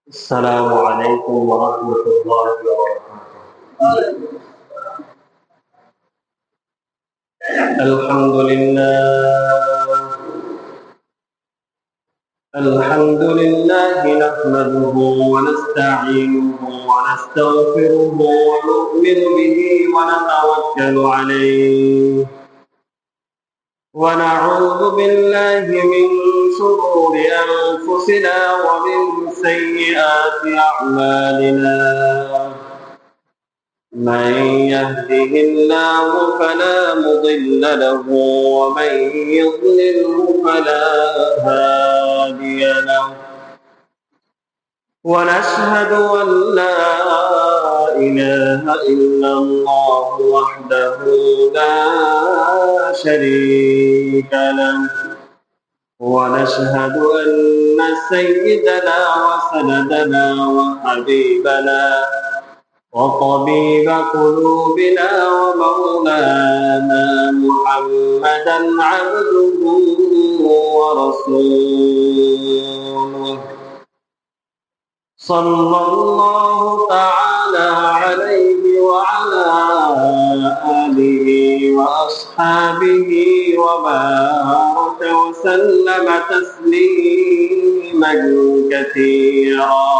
السلام عليكم ورحمة الله وبركاته. الحمد لله نحمده ونستعينه ونستغفره ونؤمن به ونتوكل عليه ونعوذ بالله من شرور أنفسنا ومن سيئات أعمالنا. من يهده الله فلا مضل له ومن يضلله فلا هادي له. ونشهد أن لا إله إلا الله وحده لا شريك له. ونشهد أن سيدنا وسندنا وحبيبنا وطبيب قلوبنا ومولانا محمدا عبده ورسوله صلى الله تعالى عليه وعلى آله وأصحابه وبارك وسلم تسليما كثيرا.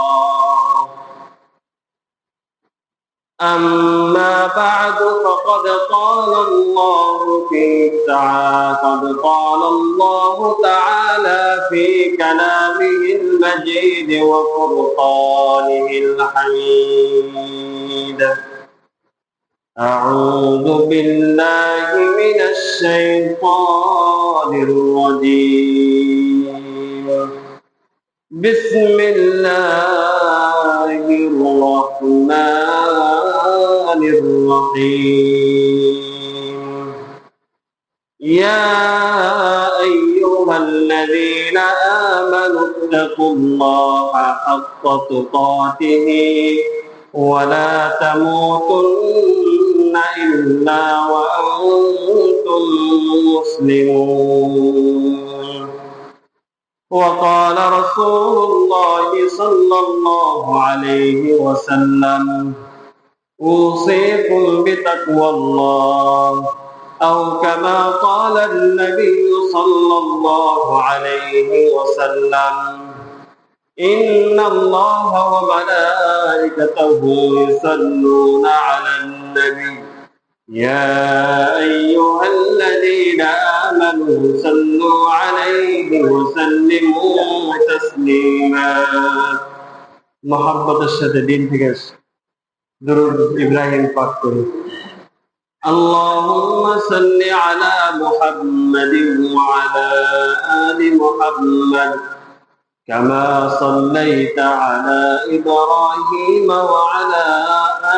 أما بعد فقد قال الله تعالى في كلامه المجيد وفرقانه الحميد. أعوذ بالله من الشيطان الرجيم. بسم الله الرحمن الرحيم. يا أيها الذين آمنوا اتقوا الله حق تقاته ولا تموتن إلا وأنتم مسلمون. وقال رسول الله صلى الله عليه وسلم: أوصيكم بتقوى الله، أو كما قال النبي صلى الله عليه وسلم: إن الله وملائكته يصلون على النبي يا أيها الذين آمنوا صلوا عليه وسلموا تسليما. محبت الشديد تكس درود إبراهيم فاكتور. اللهم صل على محمد وعلى آل محمد كما صليت على إبراهيم وعلى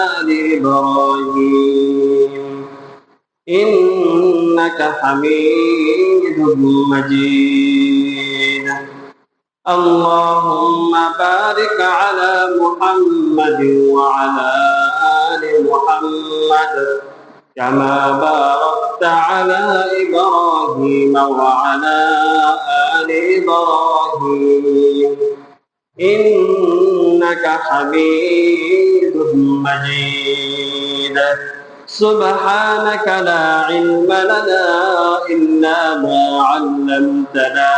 آل إبراهيم إنك حميد مجيد. اللهم بارك على محمد وعلى آل محمد كما باركت على إبراهيم وعلى آل إبراهيم إنك حميد مجيد. سبحانك لا علم لنا إلا ما علمتنا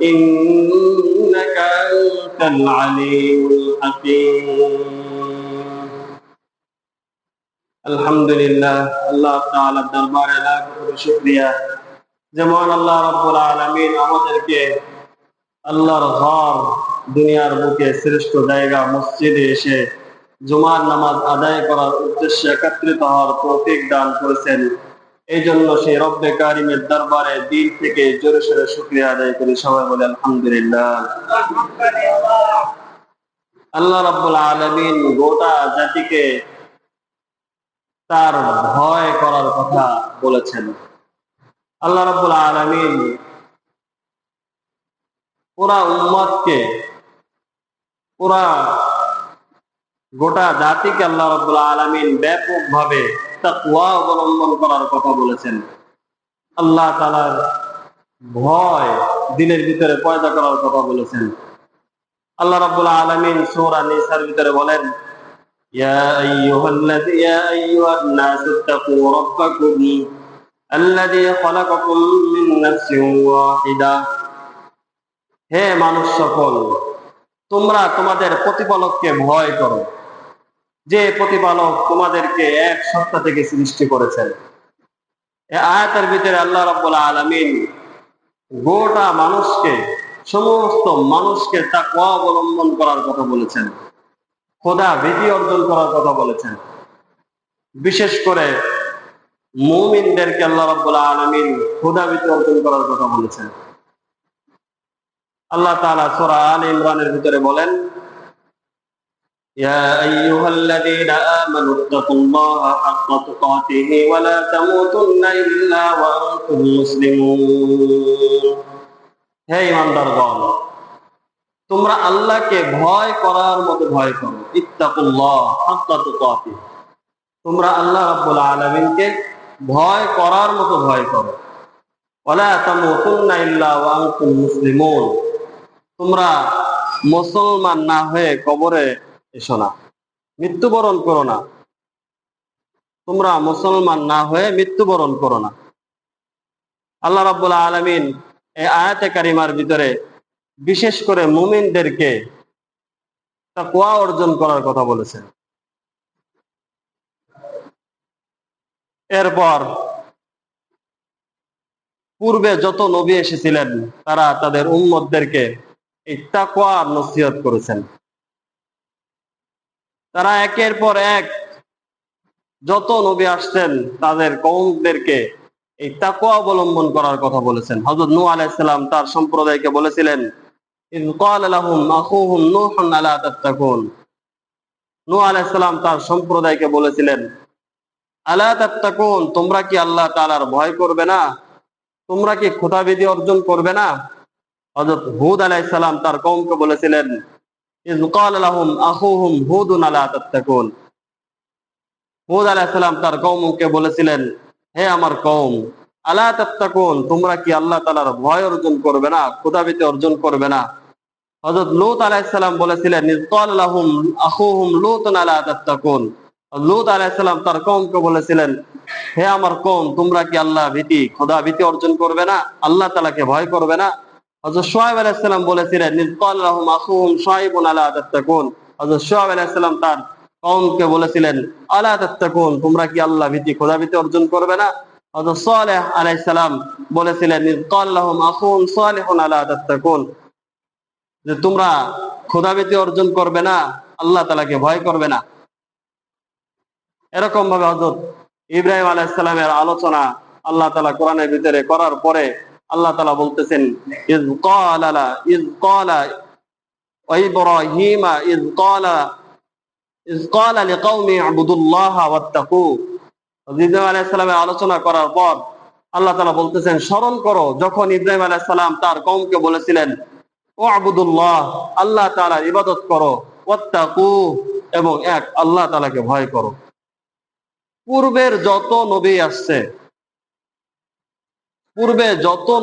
إنك أنت العليم الحكيم. আলহামদুলিল্লাহ, আল্লাহ তাআলার দরবারে লাখ কোটি শুকরিয়া। যেমন আল্লাহ রাব্বুল আলামিন আমাদেরকে আল্লাহর ঘর দুনিয়ার বুকে শ্রেষ্ঠ জায়গা মসজিদে এসে জুমার নামাজ আদায় করার উদ্দেশ্যে একত্রিত হওয়ার তৌফিক দান করেছেন, এই জন্য সেই রব্বে কারিমের দরবারে দিল থেকে জোরে সোরে শুকরিয়া আদায় করি। সবাই বলে আলহামদুলিল্লাহ। আল্লাহ রাব্বুল আলামিন গোটা জাতিকে তার ভয় করার কথা বলেছেন। আল্লাহ রাব্বুল আলামিন পুরা উম্মতকে, পুরা গোটা জাতিকে আল্লাহ রাব্বুল আলামিন ব্যাপকভাবে তাকওয়া অবলম্বন করার কথা বলেছেন। আল্লাহ তাআলার ভয় দিনের ভিতরে পয়দা করার কথা বলেছেন। আল্লাহ রাব্বুল আলামিন সূরা নিসার ভিতরে বলেন, ইয়া আইয়ুহান নাসু তাকু রাব্বাকুম আল্লাযী খালাকাকুম মিন নাফসিন ওয়াহিদাহ। হে মানুষ সকল, তোমরা তোমাদের প্রতিপালককে ভয় করো, যে প্রতিপালক তোমাদেরকে এক সত্তা থেকে সৃষ্টি করেছেন। এই আয়াতের ভিতরে আল্লাহ রাব্বুল আলামিন গোটা মানুষকে, সমস্ত মানুষকে তাকওয়া অবলম্বন করার কথা বলেছেন, খোদা ভীতি অর্জন করার কথা বলেছেন। বিশেষ করে মুমিনদেরকে আল্লাহ রাব্বুল আলামিন খোদা ভীতি অর্জন করার কথা বলেছেন। আল্লাহ তাআলা সূরা আলে ইমরানের ভিতরে বলেন, ইয়া আইয়ুহাল্লাযীনা আমানুত্তাকুল্লাহা হাক্কা তুকাতিহি ওয়া লা তামুতুন্না ইল্লা ওয়া আনতুম মুসলিমুন। হে ঈমানদারগণ, তোমরা আল্লাহকে ভয় করার মতো ভয় করো। ইত্তাকুল্লাহ হাক্কা তুকাতিহি, তোমরা আল্লাহ রাব্বুল আলামিনকে ভয় করার মতো ভয় করো। ওয়া লা তামুতুন্না ইল্লা ওয়া আনতুম মুসলিমুন, তোমরা মুসলমান না হয়ে কবরে এসো না, মৃত্যুবরণ করো না। তোমরা মুসলমান না হয়ে মৃত্যুবরণ করো না। আল্লাহ রাব্বুল আলামিন এই আয়াতে কারিমার ভিতরে বিশেষ করে মুমিনদেরকে তাকওয়া অর্জন করার কথা বলেছেন। এরপর পূর্বে যত নবী এসেছিলেন তারা তাদের উম্মতদেরকে এই তাকওয়ার নসিহত করেছেন। তারা একের পর এক যত নবী আসছেন তাদের কওমদেরকে এই তাকওয়া অবলম্বন করার কথা বলেছেন। হযরত নূহ আলাইহিস সালাম তার সম্প্রদায়কে বলেছিলেন, ইয ক্বালা লাহুম আখুহুম নূহুন আলা তাত্তাকুন। নূহ আলাইহিস সালাম তার সম্প্রদায়কে বলেছিলেন, আলা তাত্তাকুন, তোমরা কি আল্লাহ তাআলার ভয় করবে না? তোমরা কি খোদাভীতি অর্জন করবে না? হযরত হুদ আলাইহিস সালাম তার কওমকে বলেছিলেন, ইয ক্বালা লাহুম আখুহুম হুদুন আলা তাত্তাকুন। হুদ আলাইহিস সালাম তার কওমকে বলেছিলেন, হে আমার কওম, আলা তাত্তাকুন, তোমরা কি আল্লাহ তাআলার ভয় অর্জন করবে না, খোদাভীতি অর্জন করবে না? হযরত লূত আলাইহিস সালাম বলেছিলেন, ইয ক্বালা লাহুম আখুহুম লূতুন আলা তাত্তাকুন। লূত আলাইহিস সালাম তার কওমকে বলেছিলেন, হে আমার কওম, তোমরা কি আল্লাহ ভীতি, খোদাভীতি অর্জন করবে না, আল্লাহ তাআলাকে ভয় করবে না? হযরত শুআয়ব আলাইহিস সালাম বলেছিলেন, ইয ক্বালা লাহুম আখুহুম শুআয়বুন আলা তাত্তাকুন। হযরত শুআয়ব আলাইহিস সালাম তার কওমকে বলেছিলেন, আলা তাত্তাকুন, তোমরা কি আল্লাহ ভীতি, খোদাভীতি অর্জন করবে না? হযরত সালেহ আলাইহিস সালাম বলেছিলেন, ইয ক্বালা লাহুম আখুহুম সালিহুন আলা তাত্তাকুন, যে তোমরা খোদাভীতি অর্জন করবে না, আল্লাহ তাআলাকে ভয় করবে না। এরকম ভাবে হযরত ইব্রাহিম আলাইহিস সালামের আলোচনা আল্লাহ তাআলা কোরআনের ভিতরে করার পরে আল্লাহ তাআলা বলতেছেন, ইয ক্বালা ইব্রাহিমা ইয ক্বালা লিকাওমি ইবুদুল্লাহা ওয়াত্তাকু। ইব্রাহিম আলাইহিস সালামের আলোচনা করার পর আল্লাহ তাআলা বলতেছেন, স্মরণ করো যখন ইব্রাহিম আলাইহিস সালাম তার কওমকে বলেছিলেন, উ'বুদুল্লাহ, আল্লাহ তাআলার ইবাদত করো, ওয়াত্তাকু, এবং এক আল্লাহ তাআলাকে ভয় করো। পূর্বে যত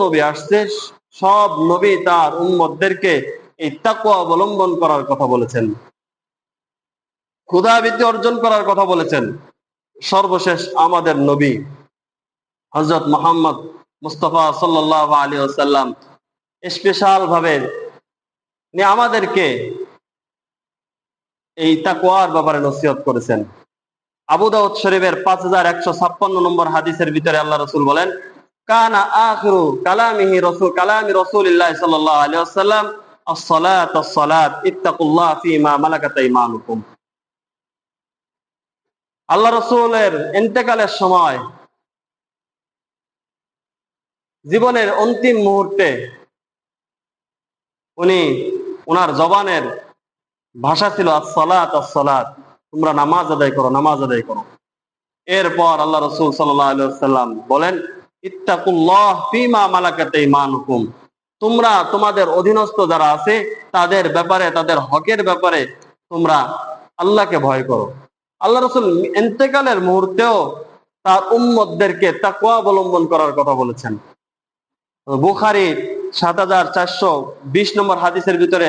নবী আসছে সব নবী তার উম্মতদেরকে এই তাকওয়া অবলম্বন করার কথা বলেছেন, খোদাভীতি অর্জন করার কথা বলেছেন। সর্বশেষ আমাদের নবী হযরত মুহাম্মদ মুস্তাফা সাল্লাল্লাহু আলাইহি ওয়াসাল্লাম স্পেশাল ভাবে আমাদেরকে এই তাকওয়ার ব্যাপারে নসিহত করেছেন। আবু দাউদ শরীফের 5156 নম্বর হাদিসের ভিতরে আল্লাহ রাসূল বলেন, কানা আখিরু কালামি রাসূলিল্লাহ সাল্লাল্লাহু আলাইহি ওয়াসাল্লাম আস-সালাত ইত্তাকুল্লাহ ফীমা মালাকাত আইমানুকুম। আল্লাহ রাসূলের ইন্তেকালের সময়, জীবনের অন্তিম মুহূর্তে ওনার জবানের ভাষা ছিল আস-সালাত আস-সালাত, তোমরা নামাজ আদায় করো, নামাজ আদায় করো। এরপর আল্লাহ রাসূল সাল্লাল্লাহু আলাইহি ওয়াসাল্লাম বলেন, ইত্তাকুল্লাহ ফীমা মালাকাত আইমানুকুম, তোমরা তোমাদের অধীনস্থ যারা আছে তাদের ব্যাপারে, তাদের হকের ব্যাপারে তোমরা আল্লাহকে ভয় করো। আল্লাহ রাসূল ইন্তেকালের মুহূর্তেও তার উম্মতদেরকে তাকওয়া অবলম্বন করার কথা বলেছেন। বুখারী ৭৪২০ নম্বর হাদিসের ভিতরে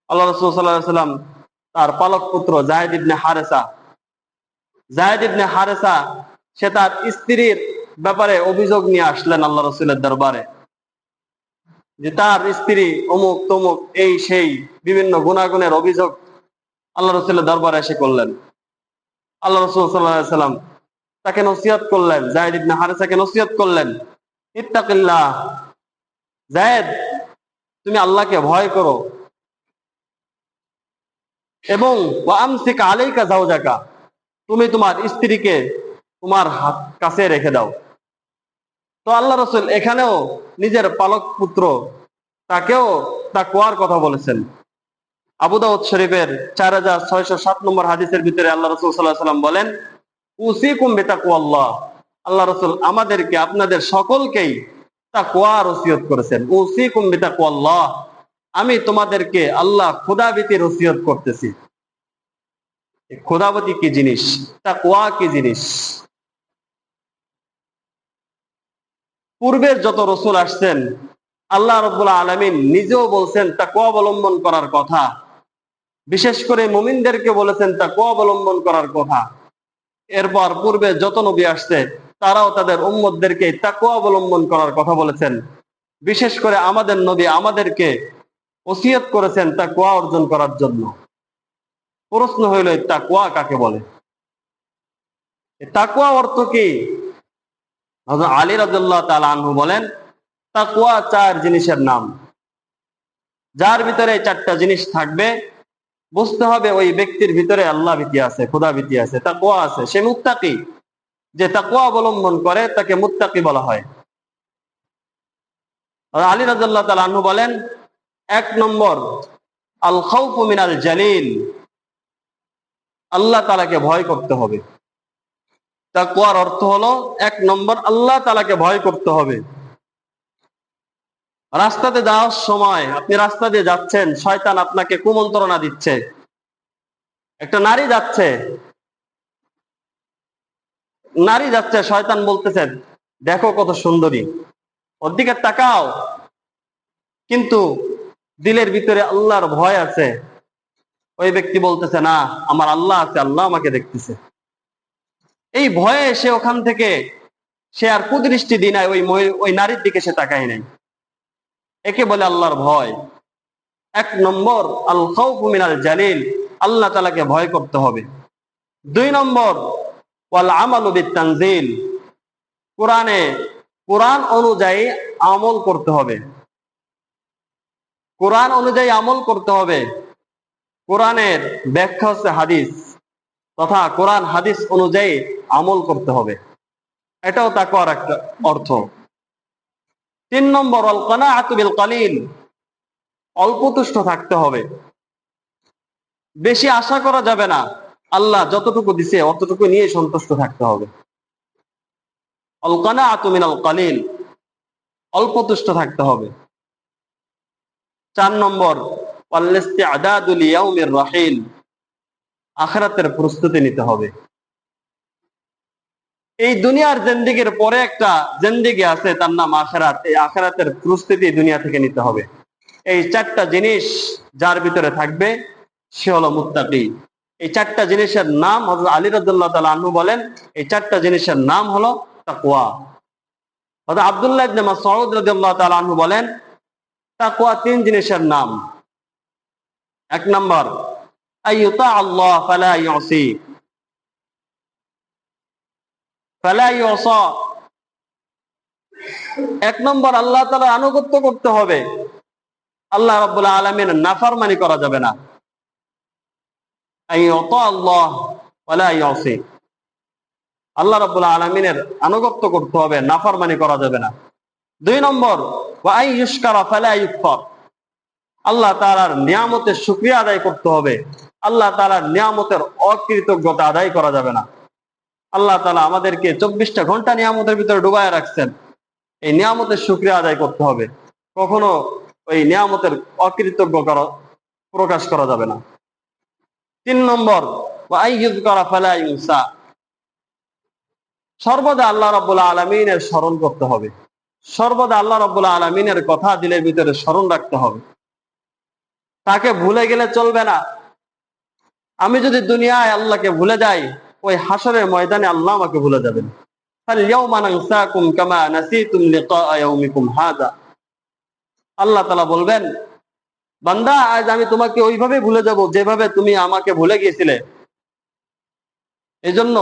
আল্লাহ রাসূল সাল্লাল্লাহু আলাইহি ওয়াসাল্লাম তার পালক পুত্র যায়েদ ইবনে হারেসা সে তার স্ত্রীর ব্যাপারে অভিযোগ নিয়ে আসলেন আল্লাহ রাসূলের দরবারে, যে তার স্ত্রী অমুক তমুক এই সেই বিভিন্ন গুনাগুনের অভিযোগ আল্লাহ রাসূলের দরবারে এসে করলেন। আল্লাহ রাসূল সাল্লাল্লাহু আলাইহি ওয়াসাল্লাম তাকে নসিহত করলেন, যায়েদ ইবনে হারেসাকে নসিহত করলেন, ইত্তাকিল্লাহ, যায়েদ তুমি আল্লাহকে ভয় করো, এবং ওয়া আমসিক আলাইকা যাওজাকা, তুমি তোমার স্ত্রীকে তোমার হাত কাছে রেখে দাও। তো আল্লাহ রাসূল এখানেও নিজের পালক পুত্র তাকেও তাকওয়ার কথা বলেছেন। আবু দাউদ শরীফের 4607 নম্বর হাদিসের ভিতরে আল্লাহ রাসূল সাল্লাল্লাহু আলাইহি ওয়াসাল্লাম বলেন, উসিকুম বিতাকওয়াল্লাহ, আল্লাহ রাসূল আমাদেরকে আপনাদের সকলকেই তাকওয়ার ওসিয়ত করেছেন। উসিকুম বিতাকওয়াল্লাহ, আমি তোমাদেরকে আল্লাহ খোদাভীতির ওসিয়ত করতেছি। খোদাভীতি কি জিনিস, তাকওয়া কি জিনিস? পূর্বের যত রাসূল আসছেন আল্লাহ রাব্বুল আলামিন নিজেও বলছেন তাকওয়া অবলম্বন করার কথা, বিশেষ করে মুমিনদেরকে বলেছেন তাকওয়া অবলম্বন করার কথা। এরপর পূর্বে যত নবী আসছে তারাও তাদের উম্মতদেরকে তাকওয়া অবলম্বন করার কথা বলেছেন। বিশেষ করে আমাদের নবী আমাদেরকে ওসিয়ত করেছেন তাকওয়া অর্জন করার জন্য। প্রশ্ন হইল তাকওয়া কাকে বলে? তাকওয়া অর্থ কি? হযরত আলী রাদিয়াল্লাহু তাআলা আনহু বলেন, তাকওয়া 4 জিনিসের নাম। যার ভিতরে 4টা জিনিস থাকবে বুঝতে হবে ওই ব্যক্তির ভিতরে আল্লাহ ভীতি আছে, খোদা ভীতি আছে, তাকওয়া আছে, সে মুত্তাকি। যে তাকওয়া অবলম্বন করে তাকে মুত্তাকি বলা হয়। আলী রাদিয়াল্লাহু তাআলা আনহু বলেন, 1 নম্বর আল খাউফু মিনাল জালিল, আল্লাহ তাআলাকে ভয় করতে হবে। তাকওয়ার অর্থ হলো 1 নম্বর আল্লাহ তাআলাকে ভয় করতে হবে। রাস্তাতে যাওয়ার সময় আপনি রাস্তা দিয়ে যাচ্ছেন, শয়তান আপনাকে কুমন্ত্রণা দিচ্ছে। একটা নারী যাচ্ছে, শয়তান বলতেছে দেখো কত সুন্দরী, ওর দিকে তাকাও, কিন্তু দিলের ভিতরে আল্লাহর ভয় আছে। ওই ব্যক্তি বলতেছে না, আমার আল্লাহ আছে, আল্লাহ আমাকে দেখতেছে। এই ভয়ে সে ওখান থেকে সে আর কুদৃষ্টি দি নাই, ওই নারীর দিকে সে তাকায় নাই। একে বলে আল্লাহর ভয়। 1 নম্বর আল খাউফু মিনাল জালিল, আল্লাহ তাআলাকে ভয় করতে হবে। 2 নম্বর ওয়াল আমালু বিত-তানজিল, কোরআন অনুযায়ী আমল করতে হবে। কোরআন অনুযায়ী আমল করতে হবে। কোরআনের ব্যাখ্যা হচ্ছে হাদিস, তথা কোরআন হাদিস অনুযায়ী আমল করতে হবে। এটাও তাকওয়ার একটা অর্থ। 3 নম্বর আল কানাআতু বিল কালিল, অল্প তুষ্ট থাকতে হবে, বেশি আশা করা যাবে না। আল্লাহ যতটুকু দিছে অতটুকু নিয়ে সন্তুষ্ট থাকতে হবে। আল কানাআতু মিনাল কালিল, অল্প তুষ্ট থাকতে হবে। 4 নম্বর ওয়াল ইস্তিআদাদু লিয়াউমির রাহিল, আখিরাতের প্রস্তুতি নিতে হবে। এই দুনিয়ার জিন্দেগির পরে একটা জিন্দেগি আছে, তার নাম আখিরাত। এই আখিরাতের প্রস্তুতি দুনিয়া থেকে নিতে হবে। এই 4টা জিনিস যার ভিতরে থাকবে সে হলো মুত্তাকি। এই 4টা জিনিসের নাম হযরত আলী রাদিয়াল্লাহু তাআলা আনহু বলেন, এই 4টা জিনিসের নাম হলো তাকওয়া। হযরত আব্দুল্লাহ ইবনে মাসউদ রাদিয়াল্লাহু তাআলা আনহু বলেন, তাকওয়া 3 জিনিসের নাম। 1 নাম্বার আইয়ুতা আল্লাহ ফালা ইউসি, ফালা ইউসা। 1 নম্বর আল্লাহ তাআলার আনুগত্য করতে হবে, আল্লাহ রাব্বুল আলামিনের নাফরমানি করা যাবে না। আইয়ুতা আল্লাহ ফালা ইউসি, আল্লাহ রাব্বুল আলামিনের আনুগত্য করতে হবে, নাফরমানি করা যাবে না। 2 নম্বর ওয়া আইয়ুশকারা ফালা ইউকফার, আল্লাহ তাআলার নিয়ামতের শুকরিয়া আদায় করতে হবে, আল্লাহ তাআলার নিয়ামতের অকৃতজ্ঞতা আদায় করা যাবে না। আল্লাহ তাআলা আমাদেরকে 24টা ঘন্টা নিয়ামতের ভিতরে ডুবায় রাখছেন, এই নিয়ামতের শুকরিয়া আদায় করতে হবে। কখনো ওই নিয়ামতের অকৃতজ্ঞ প্রকাশ করা যাবে না। 3 নম্বর ওয়া আইয়ুযকারা ফালা ইউসা, সর্বদা আল্লাহ রাব্বুল আলামিনের স্মরণ করতে হবে, সর্বদা আল্লাহ রাব্বুল আলামিনের কথা দিলের ভিতরে স্মরণ রাখতে হবে। তাকে ভুলে গেলে চলবে না। আমি যদি দুনিয়ায় আল্লাহকে ভুলে যাই, ওই হাসরের ময়দানে আল্লাহ আমাকে ভুলে যাবেন। আল্লাহ তাআলা বলবেন, বান্দা আজ আমি তোমাকে ওইভাবে ভুলে যাব যেভাবে তুমি আমাকে ভুলে গিয়েছিলে। এই জন্য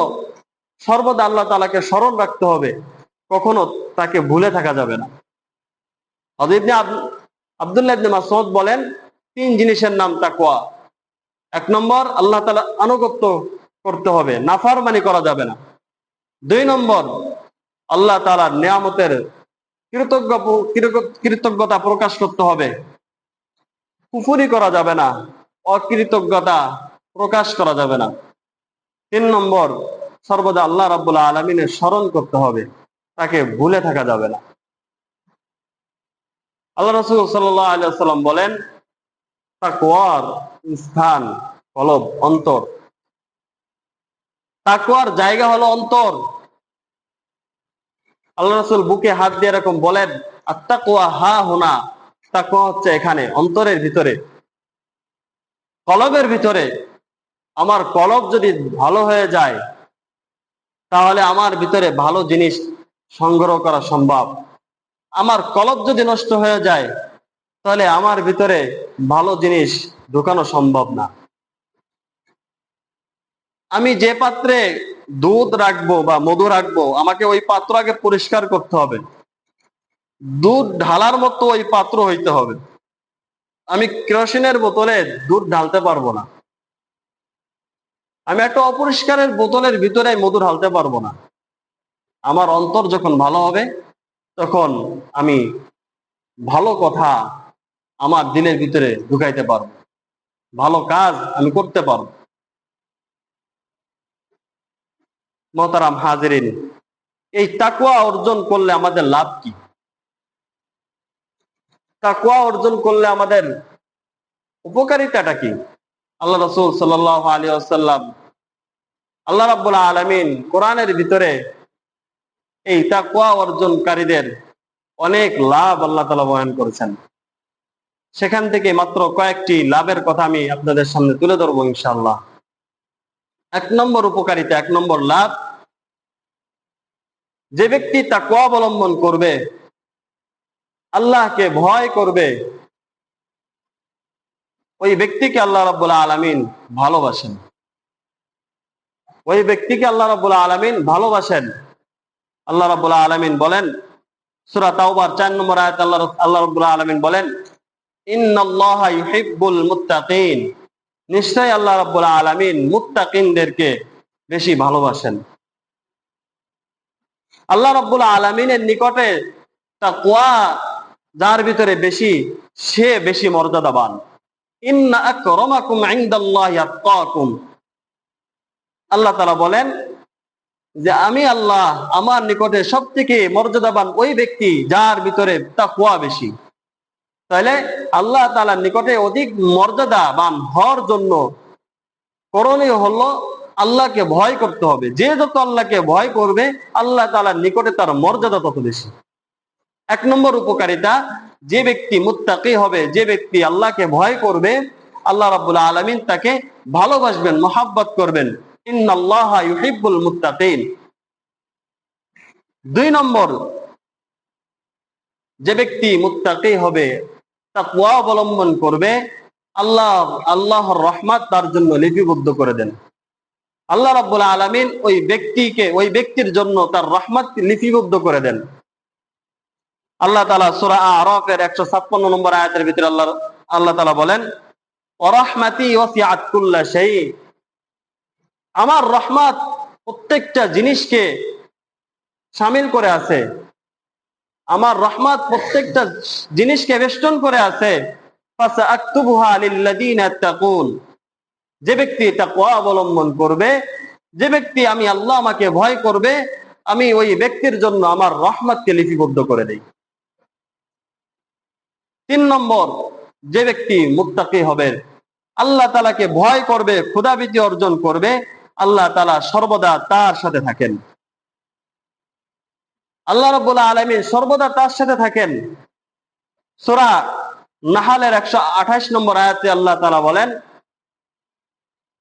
সর্বদা আল্লাহ তাআলাকে স্মরণ রাখতে হবে, কখনো তাকে ভুলে থাকা যাবে না। আব্দুল্লাহ ইবনে মাসউদ বলেন, 3 জিনিসের নাম তাকওয়া। 1 নম্বর, আল্লাহ তাআলা আনুগত্য করতে হবে, নাফরমানি করা যাবে না। 2 নম্বর, আল্লাহ তাআলার নিয়ামতের কৃতজ্ঞতা প্রকাশ করতে হবে, কুফরি করা যাবে না, অকৃতজ্ঞতা প্রকাশ করা যাবে না। 3 নম্বর, সর্বদা আল্লাহ রাব্বুল আলামিনের স্মরণ করতে হবে, তাকে ভুলে থাকা যাবে না। আল্লাহ রাসূল সাল্লাল্লাহু আলাইহি ওয়াসাল্লাম বলেন, তাকওয়ার স্থান কলব, অন্তর। তাকওয়ার জায়গা হলো অন্তর। আল্লাহ রাসূল বুকে হাত দিয়ে এরকম বলেন, আত-তাকওয়া হা হুনা, তাকওয়া হচ্ছে এখানে, অন্তরের ভিতরে, কলবের ভিতরে। আমার কলব যদি ভালো হয়ে যায়, তাহলে আমার ভিতরে ভালো জিনিস সংগ্রহ করা সম্ভব। আমার কলব যদি নষ্ট হয়ে যায়, তাহলে আমার ভিতরে ভালো জিনিস ঢোকানো সম্ভব না। আমি যে পাত্রে দুধ রাখবো বা মধু রাখবো, আমাকে ওই পাত্র আগে পরিষ্কার করতে হবে। দুধ ঢালার মতো ওই পাত্র হইতে হবে। আমি কেরোসিনের বোতলে দুধ ঢালতে পারবো না। আমি একটা অপরিষ্কারের বোতলের ভিতরে মধু ঢালতে পারবো না। আমার অন্তর যখন ভালো হবে, তখন আমি ভালো কথা আমার দিলের ভিতরে ঢুকাইতে পারবো, ভালো কাজ আমি করতে পারবো। মোহতারাম হাজিরিন, এই তাকওয়া অর্জন করলে আমাদের লাভ কি? তাকওয়া অর্জন করলে আমাদের উপকারিতাটা কি? আল্লাহ রাসূল সাল্লাল্লাহু আলাইহি ওয়াসাল্লাম, আল্লাহ রাব্বুল আলামিন কোরআনের ভিতরে এই তাকওয়া অর্জনকারীদের অনেক লাভ আল্লাহ তাআলা বয়ান করেছেন। সেখান থেকে মাত্র কয়েকটি লাভের কথা আমি আপনাদের সামনে তুলে ধরবো ইনশাআল্লাহ। 1 নম্বর উপকারিতা, 1 নম্বর লাভ, যে ব্যক্তি তাকওয়া অবলম্বন করবে, আল্লাহকে ভয় করবে, ওই ব্যক্তিকে আল্লাহ রাব্বুল আলামিন ভালোবাসেন। ওই ব্যক্তিকে আল্লাহ রাব্বুল আলামিন ভালোবাসেন। আল্লাহ রাব্বুল আলামিন বলেন, সূরা তাওবার 4 নম্বর আয়াত, আল্লাহ রাব্বুল আলামিন বলেন, ইন্নাল্লাহা ইউহিব্বুল মুত্তাকিন, নিশ্চয়ই আল্লাহ রাব্বুল আলামিন মুত্তাকিনদেরকে বেশি ভালোবাসেন। আল্লাহ রাব্বুল আলামিনের নিকটে তাকওয়া যার ভিতরে বেশি, সে বেশি মর্যাদাবান। ইন্না আকরামাকুম ইনদাল্লাহি আতকাকুম, আল্লাহ তাআলা বলেন যে আমি আল্লাহ, আমার নিকটে সবথেকে মর্যাদাবান ওই ব্যক্তি যার ভিতরে তাকওয়া বেশি। তাহলে আল্লাহ তাআলার নিকটে অধিক মর্যাদাবান হওয়ার জন্য করণীয় হলো আল্লাহকে ভয় করতে হবে। যে যত আল্লাহকে ভয় করবে, আল্লাহ তাআলার নিকটে তার মর্যাদা তত বেশি। 1 নম্বর উপকারিতা, যে ব্যক্তি মুত্তাকি হবে, যে ব্যক্তি আল্লাহকে ভয় করবে, আল্লাহ রাব্বুল আলামিন তাকে ভালোবাসবেন, মহব্বত করবেন। ইন্নাল্লাহা ইউহিব্বুল মুত্তাকিন। 2 নম্বর, যে ব্যক্তি মুত্তাকি হবে, তাকওয়া অবলম্বন করবে, আল্লাহর রহমত তার জন্য লিপিবদ্ধ করে দেন। আল্লাহ রাব্বুল আলামিন ওই ব্যক্তির জন্য তার রহমত লিপিবদ্ধ করে দেন। আল্লাহ তাআলা সূরা আরাফের 156 নম্বর আয়াতের ভিতরে আল্লাহ তাআলা বলেন, ওয়া রাহমাতি ওয়াসিআত কুল্লা শাই, আমার রহমত প্রত্যেকটা জিনিসকে শামিল করে আছে, আমার রহমত প্রত্যেকটা জিনিসকে বেষ্টন করে আছে। ফাসআকতুবুহা লিল্লাযিনা ইয়াত্তাকুন, যে ব্যক্তি তাকওয়া অবলম্বন করবে, যে ব্যক্তি আমি আল্লাহ আমাকে ভয় করবে, আমি ওই ব্যক্তির জন্য আমার রহমতকে লিপিবদ্ধ করে দেই। 3 নম্বর, যে ব্যক্তি মুত্তাকি হবে, আল্লাহ তাআলাকে ভয় করবে, খোদাভীতি অর্জন করবে, আল্লাহ তাআলা সর্বদা তার সাথে থাকেন। আল্লাহ রাব্বুল আলামিন সর্বদা তার সাথে থাকেন। সূরা নাহালের 128 নম্বর আয়াতে আল্লাহ তাআলা বলেন,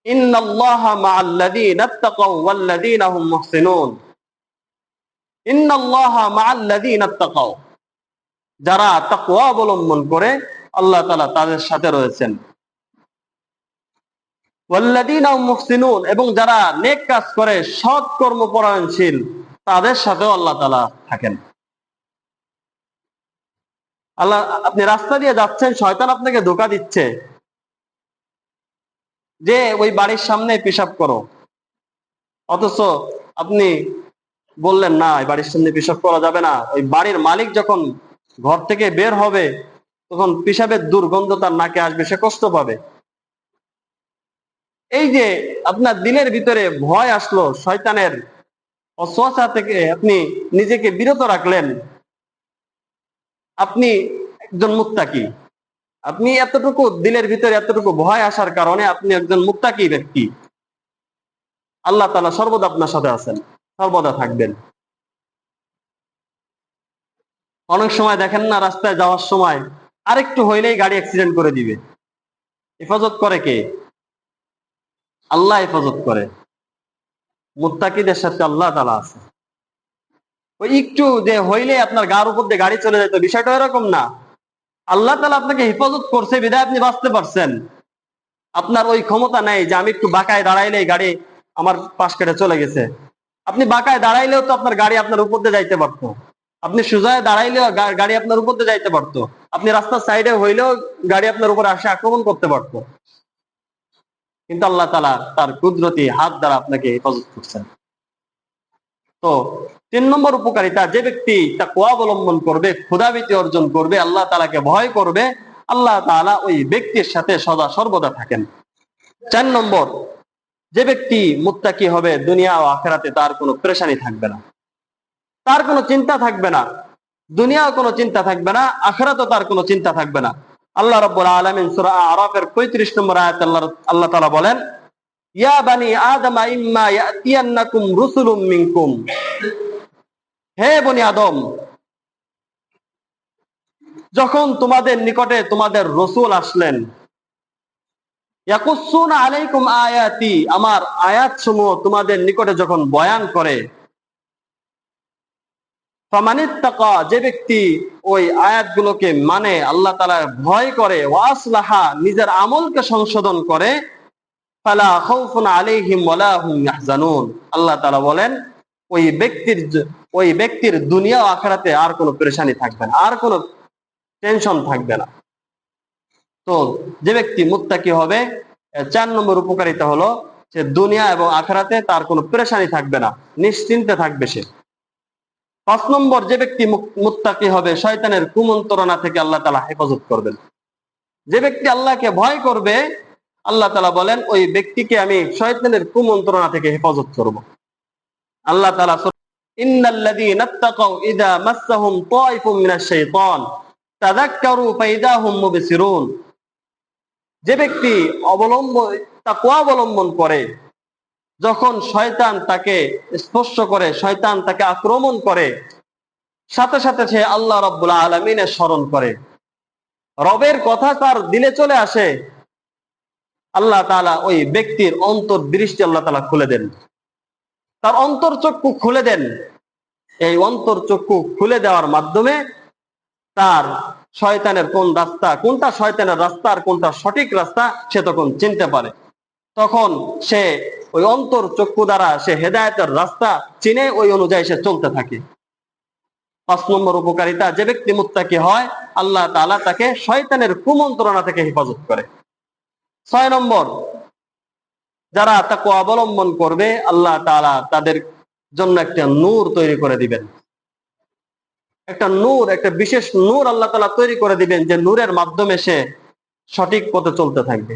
ইন্নাল্লাহা মাআল্লাযীনা তাকাউ ওয়াল্লাযীনা হুম মুহসিনুন। ইন্নাল্লাহা মাআল্লাযীনা তাকাউ, যারা তাকওয়া অবলম্বন করে আল্লাহ তাআলা তাদের সাথে রয়েছেন। ওয়াল্লাযীনা হুম মুহসিনুন, এবং যারা নেক কাজ করে সৎ কর্মপরায়ণশীল তাদের সাথেও আল্লাহ তাআলা থাকেন। আল্লাহ, আপনি রাস্তা দিয়ে যাচ্ছেন, শয়তান আপনাকে ধোঁকা দিচ্ছে যে ওই বাড়ির সামনে পেশাব করো, অথচ আপনি বললেন না এই বাড়ির সামনে পেশাব করা যাবে না। ওই বাড়ির মালিক যখন ঘর থেকে বের হবে তখন পেশাবের দুর্গন্ধ তার নাকে আসবে, সে কষ্ট পাবে। এই যে আপনার দিলের ভিতরে ভয় আসলো, শয়তানের অসওয়াসা থেকে আপনি নিজেকে বিরত রাখলেন, আপনি একজন মুত্তাকি। আপনি এতটুকু দিলের ভিতরে এতটুকু ভয় আসার কারণে আপনি একজন মুত্তাকি ব্যক্তি। আল্লাহ তাআলা সর্বদা আপনার সাথে আছেন, সর্বদা থাকবেন। অনেক সময় দেখেন না, রাস্তায় যাওয়ার সময় আরেকটু হইলেই গাড়ি অ্যাক্সিডেন্ট করে দিবে। হেফাজত করে কে? আল্লাহ হেফাজত করে। মুত্তাকিদের সাথে আল্লাহ তাআলা আছে। ওই একটু যে হইলে আপনার গার উপর দিয়ে গাড়ি চলে যেত, বিষয়টা এরকম না। আল্লাহ তাআলা আপনাকে হেফাজত করছে বিধায় আপনি বাঁচতে পারছেন। আপনার ওই ক্ষমতা নেই যে আমি একটু বাঁকায় দাঁড়াইলেই গাড়ি আমার পাশ কেটে চলে গেছে। আপনি বাঁকায় দাঁড়াইলেও তো আপনার গাড়ি আপনার উপর দিয়ে যাইতে পারতো। আপনি সোজায় দাঁড়াইলেও গাড়ি আপনার উপর দিয়ে যাইতে পারতো। আপনি রাস্তার সাইডে হইলেও গাড়ি আপনার উপর আসে আক্রমণ করতে পারতো। কিন্তু আল্লাহ তাআলা তার কুদরতি হাত দ্বারা আপনাকে হেফাজত করছেন। তো 3 নম্বর উপকারিতা, যে ব্যক্তি তাকওয়া অবলম্বন করবে, খোদাভীতি অর্জন করবে, আল্লাহ তাআলাকে ভয় করবে, আল্লাহ তাআলা ওই ব্যক্তির সাথে সদা সর্বদা থাকেন। 4 নম্বর, যে ব্যক্তি মুত্তাকি হবে দুনিয়া ও আখিরাতে তার কোনো পেরেশানি থাকবে না, তার কোনো চিন্তা থাকবে না। দুনিয়াও কোনো চিন্তা থাকবে না, আখিরাতেও তার কোনো চিন্তা থাকবে না। আল্লাহ রাব্বুল আলামিন সূরা আরাফের 35 নম্বর আয়াতে আল্লাহ তাআলা বলেন, ইয়া বানি আদম ইম্মা ইয়াতিয়ান্নাকুম রুসুলুম মিনকুম। হে বনি আদম, যখন তোমাদের নিকটে তোমাদের রাসূল আসলেন, ইয়াকুসুনা আলাইকুম আয়াতি, আমার আয়াতসমূহ তোমাদের নিকটে যখন বয়ান করে, ফামানিত্তাকা, যে ব্যক্তি ওই আয়াতগুলোকে মানে, আল্লাহ তাআলার ভয় করে, ওয়াসলাহা, নিজের আমলকে সংশোধন করে, ফালা খাউফুন আলাইহিম ওয়ালা হুম ইয়াহজানুন। আল্লাহ তাআলা বলেন ওই ব্যক্তির দুনিয়া ও আখিরাতে আর কোনো পেরেশানি থাকবে না, আর কোনো টেনশন থাকবে না। তো যে ব্যক্তি মুত্তাকি হবে, 4 নম্বর উপকারিতা হলো যে দুনিয়া এবং আখিরাতে তার কোনো পেরেশানি থাকবে না, নিশ্চিন্তে থাকবে সে। 5 নম্বর, যে ব্যক্তি মুত্তাকি হবে শয়তানের কুমন্ত্রণা থেকে আল্লাহ তাআলা হেফাজত করবেন। যে ব্যক্তি আল্লাহকে ভয় করবে, আল্লাহ তাআলা বলেন ওই ব্যক্তিকে আমি শয়তানের কুমন্ত্রণা থেকে হেফাজত করব। আল্লাহ তাআলা ইন্নাল্লাযীনা তাকাউ ইযা মাসসাহুম তায়িফুম মিনাশ শাইতান তাযাক্কারু ফাইদা হুম মুবসিরুন। যে ব্যক্তি তাকওয়া অবলম্বন করে, যখন শয়তান তাকে স্পর্শ করে, শয়তান তাকে আক্রমণ করে, সাথে সাথে সে আল্লাহ রাব্বুল আলামিনের স্মরণ করে, রবের কথা তার দিলে চলে আসে, আল্লাহ তাআলা ওই ব্যক্তির অন্তর দৃষ্টি আল্লাহ তাআলা খুলে দেন, তার অন্তর চক্ষু খুলে দেন। এই অন্তর চক্ষু খুলে দেওয়ার মাধ্যমে তার শয়তানের কোন রাস্তা, কোনটা শয়তানের রাস্তা আর কোনটা সঠিক রাস্তা সে তখন চিনতে পারে। তখন সে ওই অন্তর চক্ষু দ্বারা সে হেদায়েতের রাস্তা চিনে ওই অনুযায়ী সে চলতে থাকে। 5 নম্বর উপকারিতা, যে ব্যক্তি মুত্তাকি হয় আল্লাহ তাআলা তাকে শয়তানের কুমন্ত্রণা থেকে হেফাজত করে। 6 নম্বর, যারা তাকওয়া অবলম্বন করবে আল্লাহ তাআলা তাদের জন্য একটা নূর তৈরি করে দিবেন। একটা নূর, একটা বিশেষ নূর আল্লাহ তাআলা তৈরি করে দিবেন, যে নূরের মাধ্যমে সে সঠিক পথে চলতে থাকবে।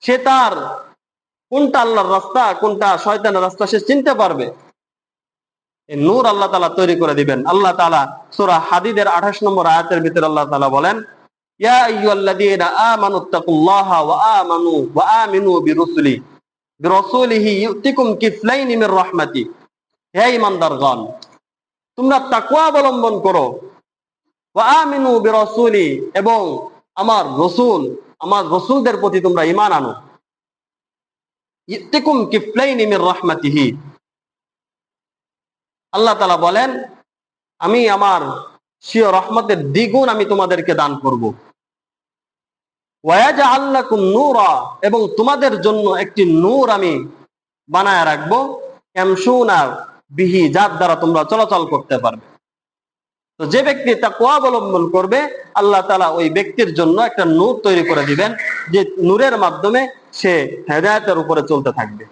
সে তার কোনটা আল্লাহর রাস্তা কোনটা শয়তানের রাস্তা সে চিনতে পারবে। এই নূর আল্লাহ তাআলা তৈরি করে দিবেন। আল্লাহ তাআলা সূরা হাদীদের 28 নম্বর আয়াতের ভিতরে আল্লাহ তাআলা বলেন, ইয়া আইয়ুহাল্লাযীনা আমানুত্তাকুল্লাহা ওয়া আমিনু বিরাসূলিহি ইউতিকুম কিফলাইনি মির রাহমাতি। হে ঈমানদারগণ, তোমরা তাকওয়া অবলম্বন করো ওয়া আমিনু বিরাসূলি, এবং আমার রাসূলদের প্রতি তোমরা ঈমান আনো। ইতিকুম কিফলাইনি মির রাহমাতিহি, আল্লাহ তাআলা বলেন আমি আমার স্বীয় রহমতের দ্বিগুণ আমি তোমাদেরকে দান করব। ওয়া ইয়াজআল লাকুম নূরা, এবং তোমাদের জন্য একটি নূর আমি বানায় রাখবো, ইয়ামশুনা বিহি, যার দ্বারা তোমরা চলাচল করতে পারবে। তো যে ব্যক্তি তাকওয়া অবলম্বন করবে, আল্লাহ তাআলা ওই ব্যক্তির জন্য একটা নূর তৈরি করে দিবেন, যে নূরের মাধ্যমে সে হেদায়েতের উপরে চলতে থাকবে।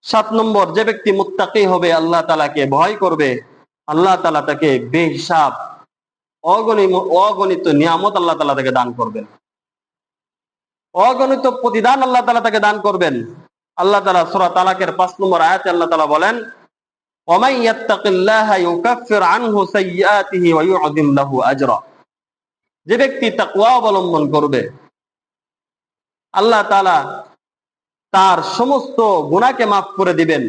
7 নম্বর, যে ব্যক্তি মুত্তাকি হবে, আল্লাহ তাআলাকে ভয় করবে, আল্লাহ তাআলা তাকে বেহিসাব অগণিত নিয়ামত আল্লাহ তাআলা তাকে দান করবেন, অগণিত প্রতিদান আল্লাহ তাআলা তাকে দান করবেন। আল্লাহ তাআলা সূরা তালাকের 5 নম্বর আয়াতে আল্লাহ তাআলা বলেন, ওয়ামান ইয়াত্তাকিল্লাহা ইউকাফির আনহু সাইয়্যাতিহি ওয়া ইউযিম লাহু আজরা, যে ব্যক্তি তাকওয়া অবলম্বন করবে, আল্লাহ তাআলা তার সমস্ত গুনাহকে মাফ করে দিবেন,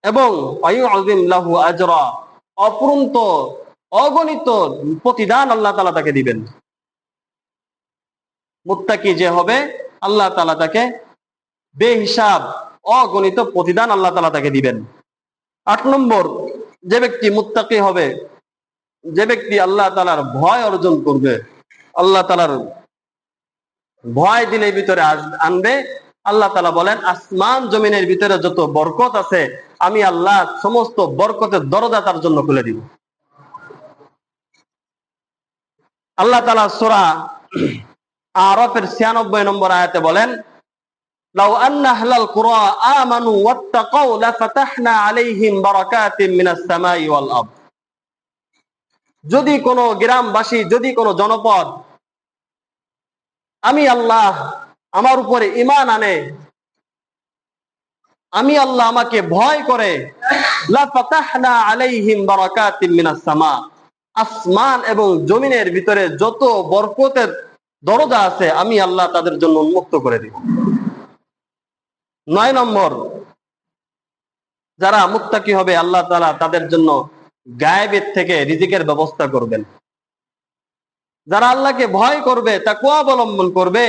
এবং ওয়া ইউযিম লাহু আজরা, অপূর্ন্ত অগণিত প্রতিদান আল্লাহ তাআলা তাকে দিবেন। মুত্তাকি যে হবে, আল্লাহ তাআলা তাকে বেহিসাব অগণিত প্রতিদান আল্লাহ তাআলা তাকে দিবেন। 8 নম্বর, যে ব্যক্তি মুত্তাকি হবে, যে ব্যক্তি আল্লাহ তাআলার ভয় অর্জন করবে, আল্লাহ তাআলার ভয় দিলের ভিতরে আনবে, আল্লাহ তাআলা বলেন আসমান জমিনের ভিতরে যত বরকত আছে, আমি আল্লাহ সমস্ত বরকতের দরজা তার জন্য খুলে দিব। আল্লাহ তাআলা সূরা আরাফের 96 নম্বর আয়াতে বলেন, লাউ আন্না আহলাল কুরা আমানু ওয়াত্তাকাউ লাফাতাহনা আলাইহিম বারাকাতিম মিনাস সামাই ওয়াল আরদ, যদি কোনো গ্রামবাসী, যদি কোনো জনপদ আমি আল্লাহ আমার উপরে ঈমান আনে, আমি আল্লাহ আমাকে ভয় করে, লাফাতাহনা আলাইহিম বারাকাতিম মিনাস সামা, আসমান এবং জমিনের ভিতরে যত বরকতের দরজা আছে আমি আল্লাহ তাদের জন্য উন্মুক্ত করে দিব। 9 নম্বর, যারা মুত্তাকি হবে, আল্লাহ তাআলা তাদের জন্য গায়েবের থেকে রিজিকের ব্যবস্থা করবেন। যারা আল্লাহকে ভয় করবে, তাকওয়া অবলম্বন করবে,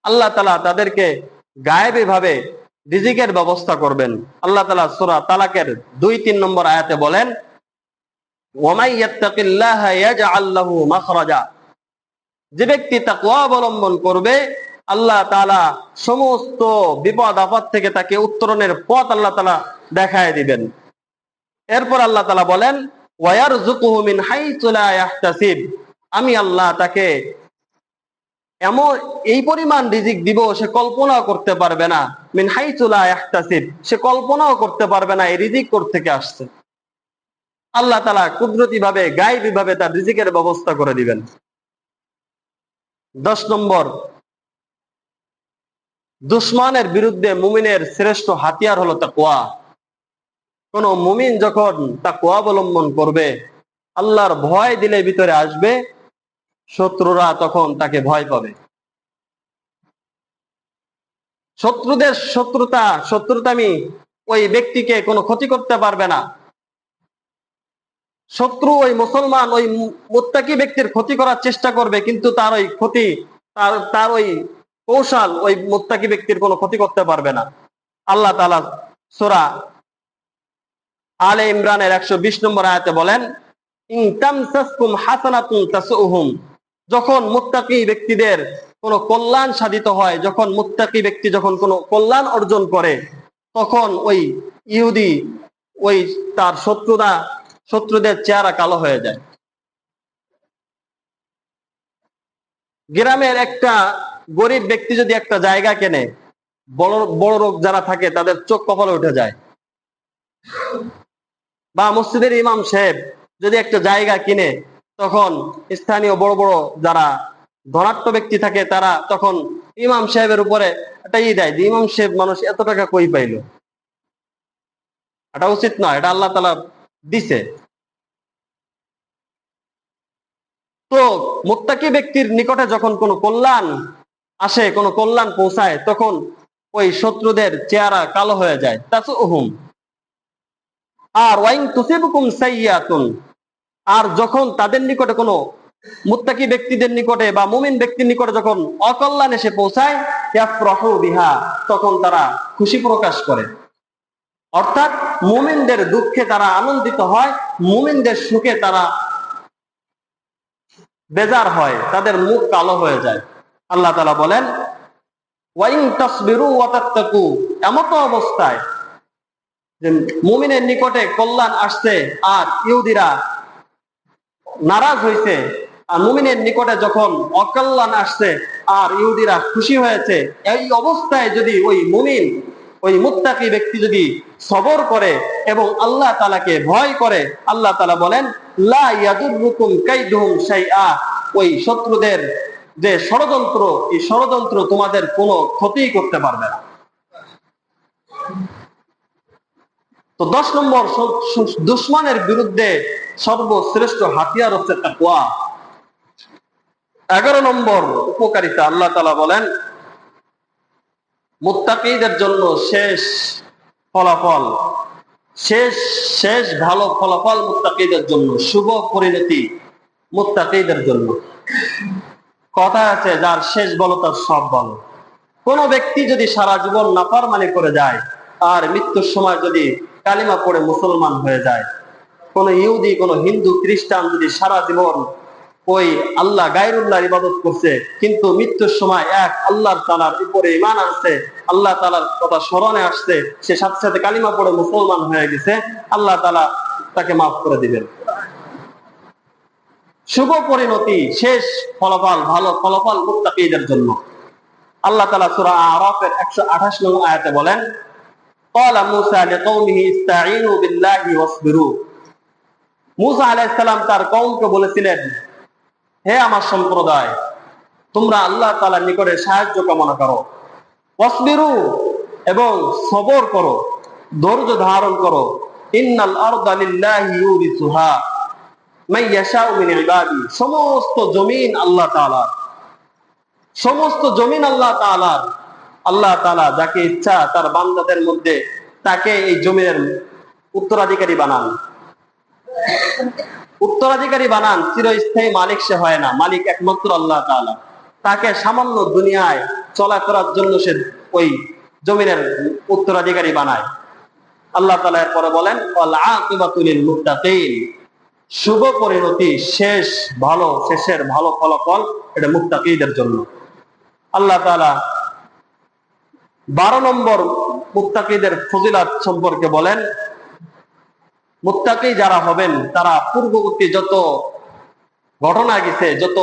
আল্লাহ তাআলা তাদেরকে গায়েবী ভাবে রিজিকের ব্যবস্থা করবেন। আল্লাহ তাআলা সূরা তালাকের 2-3 নম্বর আয়াতে বলেন, ওয়ামাই ইয়াত্তাকিল্লাহা ইয়াজআল লাহু মাখরাজা, যে ব্যক্তি তাকওয়া অবলম্বন করবে, আল্লাহ তাআলা সমস্ত বিপদ আপদ থেকে তাকে উত্তরণের পথ আল্লাহ তাআলা দেখায় দিবেন। এরপর আল্লাহ তাআলা বলেন, ওয়ায়ারযুকুহু মিন হাইসু লা ইয়াহতাসিব, আমি আল্লাহ তাকে এমন এই পরিমাণ রিজিক দিব সে কল্পনাও করতে পারবে না। মিন হাইসু লা ইয়াহতাসিব, সে কল্পনাও করতে পারবে না এই রিজিক কোথা থেকে আসছে। আল্লাহ তাআলা কুদরতি ভাবে, গায়বী ভাবে তার রিজিকের ব্যবস্থা করে দিবেন। 10 নম্বর, দুশমনের বিরুদ্ধে মুমিনের শ্রেষ্ঠ হাতিয়ার হলো তাকওয়া। কোন মুমিন যখন তাকওয়া অবলম্বন করবে, আল্লাহর ভয় দিলে ভিতরে আসবে, শত্রুরা তখন তাকে ভয় পাবে। শত্রুদের শত্রুতামি ওই ব্যক্তিকে কোনো ক্ষতি করতে পারবে না। শত্রু ওই মুসলমান, ওই মুত্তাকি ব্যক্তির ক্ষতি করার চেষ্টা করবে, কিন্তু তার ওই ক্ষতি, তার ওই কৌশল ওই মুত্তাকি ব্যক্তির কোনো ক্ষতি করতে পারবে না। আল্লাহ তাআলা সূরা আলে ইমরানের 120 নম্বর আয়াতে বলেন, ইন তামসাসকুম হাসানাতুন তাসউহুম, যখন মুত্তাকি ব্যক্তিদের কোনো কল্যাণ সাধিত হয়, যখন মুত্তাকি ব্যক্তি যখন কোনো কল্যাণ অর্জন করে, তখন ওই ইহুদি, ওই তার শত্রুদের চেহারা কালো হয়ে যায়। গ্রামের একটা গরিব ব্যক্তি যদি একটা জায়গা কেনে, বড় বড় লোক যারা থাকে তাদের চোখ কপালে উঠে যায়। বা মসজিদের ইমাম সাহেব যদি একটা জায়গা কিনে, তখন স্থানীয় বড় বড় যারা ধনাঢ্য ব্যক্তি থাকে তারা তখন ইমাম সাহেবের উপরে একটা দেয় যে ইমাম সাহেব মানুষ এত টাকা কই পাইলো। এটা উচিত নয়, এটা আল্লাহ তাআলা দিছে। তো মুত্তাকি ব্যক্তির নিকটে যখন কোনো কল্যাণ আসে, কোনো কল্যাণ পৌঁছায়, তখন ওই শত্রুদের চেহারা কালো হয়ে যায়। তাসউহুম, আর ওয়াইন তুসিবকুম সাইয়্যাতুন, আর যখন তাদের নিকটে কোনো মুত্তাকি ব্যক্তিদের নিকটে বা মুমিন ব্যক্তির নিকটে যখন অকল্যাণ এসে পৌঁছায়, ইয়াফরাহু বিহা, তখন তারা খুশি প্রকাশ করে। অর্থাৎ মুমিনদের দুঃখে তারা আনন্দিত হয়, মুমিনদের সুখে তারা বেজার হয়, তাদের মুখ কালো হয়ে যায়। আল্লাহ তাআলা বলেন ওয়াইন তাসবিরু ওয়া তাত্তাকু, এমত অবস্থায় যে মুমিনের নিকটে কল্যাণ আসছে আর ইহুদিরা নারাজ হয়েছে, আর মুমিনের নিকটে যখন অকল্যাণ আসছে আর ইহুদিরা খুশি হয়েছে, এই অবস্থায় যদি ওই মুমিন, ওই মুত্তাকি ব্যক্তি যদি সবর করে এবং আল্লাহ তাআলাকে ভয় করে, আল্লাহ তাআলা বলেন লা ইয়াদুররুকুম কাইদুহুম শাইআ, ওই শত্রুদের যে ষড়যন্ত্র, এই ষড়যন্ত্র তোমাদের কোনো ক্ষতি করতে পারবে না। তো 10 নম্বর, দুশমনের বিরুদ্ধে সর্বশ্রেষ্ঠ হাতিয়ার হচ্ছে তাকওয়া। 11 নম্বর উপকারিতা, আল্লাহ তাআলা বলেন মুত্তাকিদের জন্য শেষ ফলাফল, শেষ ভালো ফলাফল মুত্তাকিদের জন্য, শুভ পরিণতি মুত্তাকিদের জন্য। কথা আছে, যার শেষ বলো তার সব বলো। কোন ব্যক্তি যদি সারা জীবন নাফরমানি করে যায় আর মৃত্যুর সময় যদি কালিমা পড়ে মুসলমান হয়ে যায়, কোন ইহুদি, কোন হিন্দু, খ্রিস্টান যদি সারা জীবন ওই আল্লাহ গায়রুল্লাহর ইবাদত করছে কিন্তু মৃত্যুর সময় এক আল্লাহ তাআলার উপরে ঈমান আনছে, আল্লাহ তাআলার কথা স্মরণে আসছে, সে সাথে সাথে কালিমা পড়ে মুসলমান হয়ে গেছে, আল্লাহ তাআলা তাকে মাফ করে দিবেন। শুভ পরিণতি, শেষ ফলাফল, ভালো ফলাফল মুত্তাকিদের জন্য। আল্লাহ তাআলা সূরা আরাফের 128 নং আয়াতে বলেন ক্বালা মূসা লিকওমিহি ইসতাঈনু বিল্লাহি ওয়াসবিরু। মূসা আলাইহিস সালাম তার কওমকে বলেছিলেন, হে আমার সম্প্রদায়, তোমরা আল্লাহ তাআলার নিকটে সাহায্য কামনা করো, ওয়াসবিরু, এবং সবর করো, ধৈর্য ধারণ করো। ইন্নাল আরদা লিল্লাহি ইউরিসুহা মান ইয়াশাউ মিন ইবাদি, সমস্ত জমিন আল্লাহ তাআলার, সমস্ত জমিন আল্লাহ তাআলার। আল্লাহ তাআলা যাকে ইচ্ছা তার বান্দাদের মধ্যে তাকে এই জমিনের উত্তরাধিকারী বানান, উত্তরাধিকারী বানান। চিরস্থায়ী মালিক সে হয় না, মালিক একমাত্র আল্লাহ তাআলা। তাকে সামান্য দুনিয়ায় চলাফেরার জন্য সে ওই জমিনের উত্তরাধিকারী বানায়। আল্লাহ তাআলা এরপরে বলেন ওয়াল আকিবাতু লিল মুত্তাকিন, শুভ পরিণতি, শেষ ভালো, শেষের ভালো ফলাফল এটা মুত্তাকিদের জন্য। আল্লাহ তাআলা 12 নম্বর মুত্তাকিদের ফজিলত সম্পর্কে বলেন মুত্তাকি যারা হবেন তারা পূর্ববর্তী যত ঘটনা গেছে, যত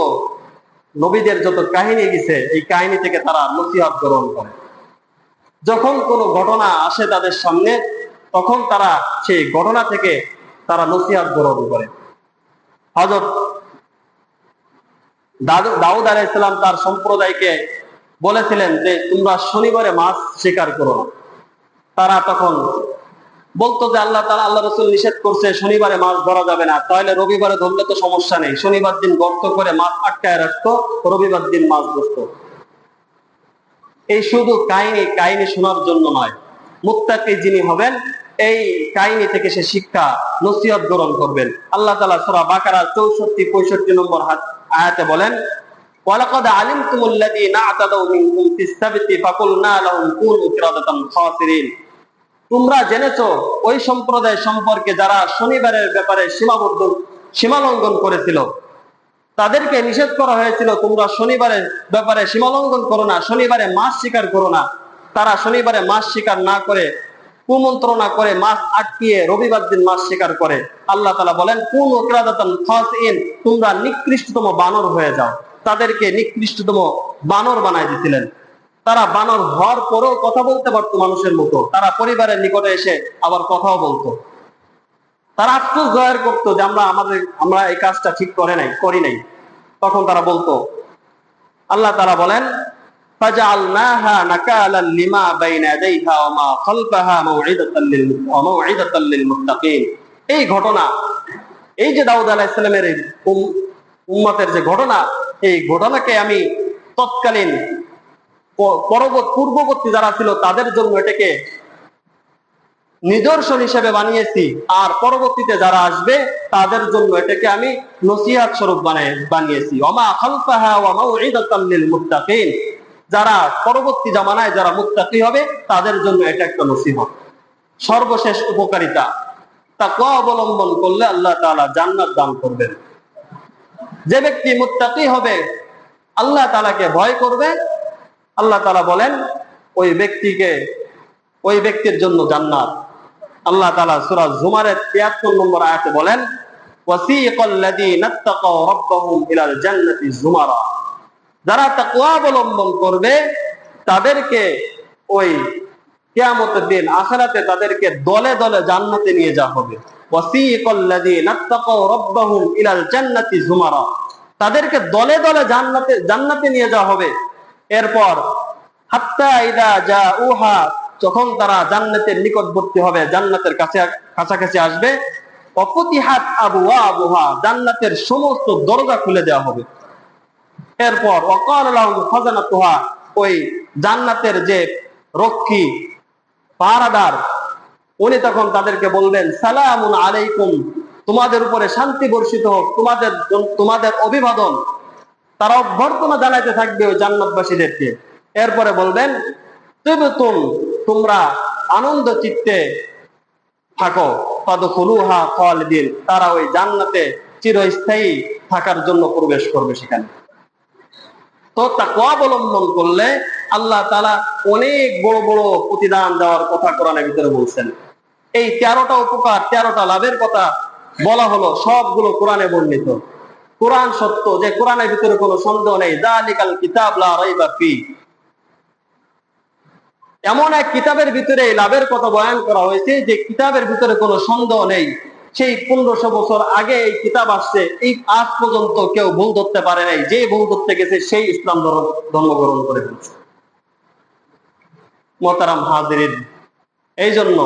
নবীদের যত কাহিনী গেছে, এই কাহিনী থেকে তারা নসিহত গ্রহণ করে। যখন কোনো ঘটনা আসে তাদের সামনে তখন তারা সেই ঘটনা থেকে তারা নসিহত গ্রহণ করে। হযরত দাউদ আলাইহিস সালাম তার সম্প্রদায়কে বলেছিলেন যে তোমরা শনিবারে মাছ শিকার করো না। তারা তখন বলতো যে আল্লাহ তাআলা, আল্লাহ রাসূল নিষেধ করছে শনিবারে মাছ ধরা যাবে না, তাহলে রবিবারে ধরলে তো সমস্যা নেই। শনিবার দিন গর্ত করে মাছ আটকায় রাখতো, রবিবার দিন মাছ ধরতো। এই শুধু কাহিনী শোনার জন্য নয়, মুত্তাকি যিনি হবেন এই কাহিনী থেকে সে শিক্ষা নসিহত গ্রহণ করবেন। আল্লাহ তাআলা সূরা বাকারা 64-65 নম্বর আয়াতে বলেন ওয়ালাকাদ আলিমতুমুল্লাযীনা আতাদাউ মিনকুম ফিস-সাবতি ফাকুলনা লাহুম কুনু কিরাদাতান খাসিরিন। তোমরা জেনেছো ওই সম্প্রদায় সম্পর্কে যারা শনিবারের ব্যাপারে সীমালঙ্ঘন করেছিল, তাদেরকে নিষেধ করা হয়েছিল তোমরা শনিবারের ব্যাপারে সীমালঙ্ঘন করো না, শনিবারে মাছ শিকার করো না। তারা শনিবারে মাছ শিকার না করে, কুমন্ত্রণা করে, মাছ আটকিয়ে রবিবার দিন মাছ শিকার করে। আল্লাহ তাআলা বলেন কুনু কিরাদাতান খাসিরিন, তোমরা নিকৃষ্টতম বানর হয়ে যাও। তাদেরকে নিকৃষ্টতম বানর বানায় দিয়েছিলেন। তারা বানর হওয়ার পরেও কথা বলতে পারতো মানুষের মতো, তারা পরিবারের নিকটে এসে আবার কথাও বলতো। তারা আফসোস জাহির করতো যে আমরা এই কাজটা ঠিক করি নাই। তখন তারা বলতো, আল্লাহ তাআলা বলেন ফাজআলনাহা নাকালান লিমা বাইনা ইয়াদাইহা ওয়া মা খালফাহা মাউইদাতাল লিল মুত্তাকিন। এই ঘটনা, এই যে দাউদ আলাইহিস সালামের এই উম্মতের যে ঘটনা, এই ঘটনাকে আমি তৎকালীন পূর্ববর্তী যারা ছিল তাদের জন্য এটাকে নিদর্শন হিসেবে বানিয়েছি, আর পরবর্তীতে যারা আসবে তাদের জন্য এটাকে আমি নসিহত স্বরূপ বানিয়েছি। ওমা খালফাহা ওয়া মাউইদাতাল লিল মুত্তাকিন, যারা পরবর্তী জামানায় যারা মুত্তাকি হবে তাদের জন্য এটা একটা নসিহত। সর্বশেষ উপকারিতা, তাকওয়া অবলম্বন করলে আল্লাহ তাআলা জান্নাত দান করবেন। যে ব্যক্তি মুত্তাকি হবে, আল্লাহ তাআলাকে ভয় করবে, আল্লাহ তাআলা বলেন ওই ব্যক্তির জন্য জান্নাত। আল্লাহ তাআলা সূরা জুমারের 73 নম্বর আয়াতে বলেন, ওয়াসিকাল্লাযীনা তাকাউ রাব্বাহুম ইলাল জান্নাতি যুমারা, যারা তাকওয়া অবলম্বন করবে তাদেরকে ওই কিয়ামতের দিন আখিরাতে তাদেরকে দলে দলে জান্নাতে নিয়ে যাওয়া হবে। ওয়াসিকাল্লাযীনা তাকাউ রাব্বাহুম ইলাল জান্নাতি যুমারা, তাদেরকে দলে দলে জান্নাতে নিয়ে যাওয়া হবে। এরপর হাত্তা ইদা জাউহা, যখন তারা জান্নাতের নিকটবর্তী হবে, জান্নাতের কাছাকাছি আসবে, অফতিহাত আবওয়াবুহা, জান্নাতের সমস্ত দরজা খুলে দেওয়া হবে। এরপর ওয়াকাল লাহুম খাজানাতুহা, ওই জান্নাতের যে রক্ষী পাহারাদার উনি তখন তাদেরকে বলবেন, সালামুন আলাইকুম, তোমাদের উপরে শান্তি বর্ষিত হোক, তোমাদের অভিবাদন। তারা অভ্যর্থনা জানাইতে থাকবে ওই জান্নাতবাসীদেরকে। এরপরে বলবেন, তিবতুম, তোমরা আনন্দ চিত্তে থাকো, ফাদখুলুহা খালিদিন, তারা ওই জান্নাতে চিরস্থায়ী থাকার জন্য প্রবেশ করবে সেখানে। তো তাকওয়া অবলম্বন করলে আল্লাহ তাআলা অনেক বড় বড় প্রতিদান দেওয়ার কথা কোরআনের ভিতরে বলছেন। এই 13টা উপকার, 13টা লাভের কথা বলা হলো, সবগুলো কোরআনে বর্ণিত। কোরআন সত্য, যে কোরআনের ভিতরে কোনো সন্দেহ নেই। যালিকাল কিতাব লা রাইবা ফি, এমন এক কিতাবের ভিতরে এই লাভের কথা বয়ান করা হয়েছে যে কিতাবের ভিতরে কোনো সন্দেহ নেই। সেই 1500 বছর আগে এই কিতাব আসছে, এই আজ পর্যন্ত কেউ ভুল ধরতে পারে নাই। যে ভুল ধরতে গেছে সেই ইসলাম ধর্ম গ্রহণ করে ফেলছে। মোহতারাম হাজিরিন, এই জন্য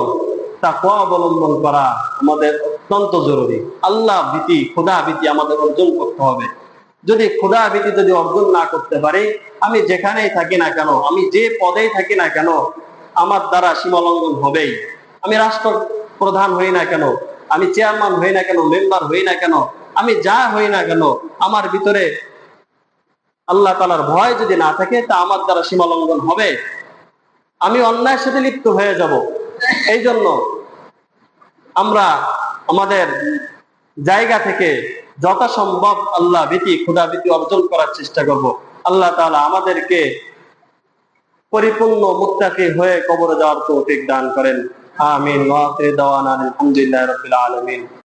তাকওয়া অবলম্বন করা আমাদের অত্যন্ত জরুরি। আল্লাহ ভীতি, খোদা ভীতি আমাদের অর্জন করতে হবে। যদি খোদা ভীতি যদি অর্জন না করতে পারি, আমি যেখানেই থাকি না কেন, আমি যে পদেই থাকি না কেন, আমার দ্বারা সীমালঙ্ঘন হবেই। আমি রাষ্ট্র প্রধান হই না কেন, আমি চেয়ারম্যান হই না কেন, মেম্বার হই না কেন, আমি যা হই না কেন, আমার ভিতরে আল্লাহ তাআলার ভয় যদি না থাকে তা আমার দ্বারা সীমালঙ্ঘন হবে, আমি অন্যায়ের সাথে লিপ্ত হয়ে যাব। এই জন্য আমরা আমাদের জায়গা থেকে যথাসম্ভব আল্লাহ ভীতি, খোদা ভীতি অর্জন করার চেষ্টা করব। আল্লাহ তাআলা আমাদেরকে পরিপূর্ণ মুত্তাকি হয়ে কবরে যাওয়ার তৌফিক দান করেন। আমিন। ওয়া আখিরু দাওয়ানা আলহামদুলিল্লাহি রাব্বিল আলামিন।